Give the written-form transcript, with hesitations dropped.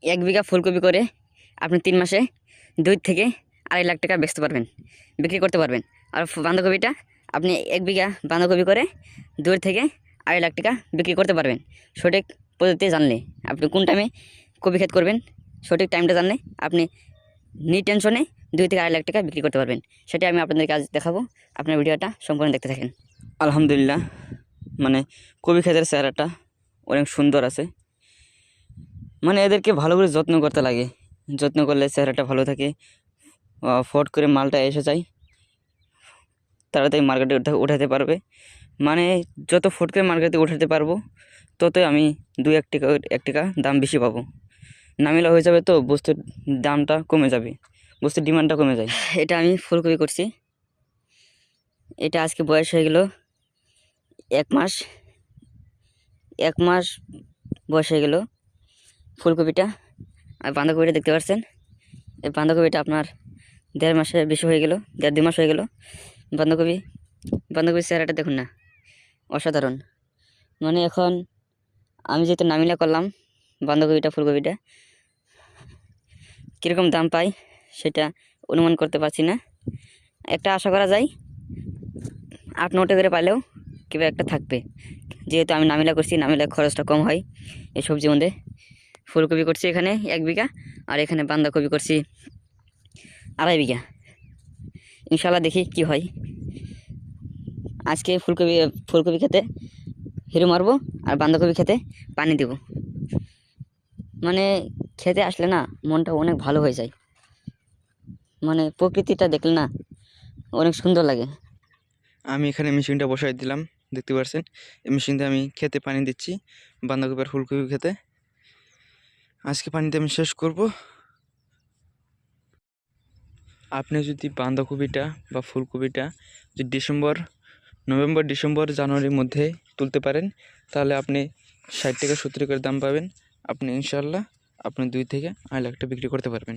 1 বিঘা ফুলকপি করে আপনি 3 মাসে 2 থেকে 2.5 লাখ টাকা বিক্রি করতে পারবেন। আর বাঁধাকপিটা আপনি 1 বিঘা বাঁধাকপি করে 2 থেকে 2.5 লাখ টাকা বিক্রি করতে পারবেন সঠিক পদ্ধতি জানলে। আপনি কোন টাইমে কপি ক্ষেত করবেন সঠিক টাইমটা জানলে আপনি টেনশনে 2 থেকে 2.5 লাখ টাকা বিক্রি করতে পারবেন। সেটা আমি আপনাদেরকে আজ দেখাবো। আপনার ভিডিওটা সম্পূর্ণ দেখতে থাকেন। আলহামদুলিল্লাহ, মানে কপি ক্ষেতের চেহারাটা অনেক সুন্দর আছে। মানে এদেরকে ভালো করে যত্ন করতে লাগে, যত্ন করলে চেহারাটা ভালো থাকে। ফট করে মালটা এসে যায়, তাড়াতাড়ি মার্কেটে উঠাতে পারবে। মানে যত ফট করে মার্কেটে উঠাতে পারবো ততই আমি 2-1 টাকা দাম বেশি পাবো। নামিলা হয়ে যাবে তো বস্তুর দামটা কমে যাবে, বস্তুর ডিমান্ডটা কমে যায়। এটা আমি ফুলকপি করছি, এটা আজকে বয়স হয়ে গেল 1 মাস বয়স হয়ে গেল ফুলকপিটা। আর বাঁধাকপিটা দেখতে পাচ্ছেন, এই বাঁধাকপিটা আপনার 1.5 মাসের বেশি হয়ে গেল, 1.5-2 মাস হয়ে গেল। বাঁধাকপির চেহারাটা দেখুন না, অসাধারণ। মানে এখন আমি যেহেতু নামিলা করলাম বাঁধাকপিটা ফুলকপিটা কীরকম দাম পাই সেটা অনুমান করতে পারছি না। একটা আশা করা যায় 8-9 টাকা করে পাইলেও কিংবা একটা থাকবে, যেহেতু আমি নামিলা করছি, নামিলা খরচটা কম হয় এই সবজির মধ্যে। ফুলকপি করছি এখানে 1 বিঘা, আর এখানে বাঁধাকপি করছি 2.5 বিঘা। ইনশাল্লাহ দেখি কি হয়। আজকে ফুলকপি খেতে হিরো মারবো আর বাঁধাকপি খেতে পানি দেব। মানে খেতে আসলে না মনটা অনেক ভালো হয়ে যায়, মানে প্রকৃতিটা দেখলে না অনেক সুন্দর লাগে। আমি এখানে মেশিনটা বসাই দিলাম, দেখতে পাচ্ছেন। এই মেশিন দিয়ে আমি খেতে পানি দিচ্ছি, বাঁধাকপি আর ফুলকপি খেতে। আজকে পানিতে আমি শেষ করব। আপনি যদি বাঁধাকপিটা বা ফুলকপিটা যদি নভেম্বর, ডিসেম্বর, জানুয়ারির মধ্যে তুলতে পারেন তাহলে আপনি 60 থেকে 70 টাকার দাম পাবেন। আপনি ইনশাল্লাহ আপনি 2 থেকে 2.5 লাখ টাকা বিক্রি করতে পারবেন।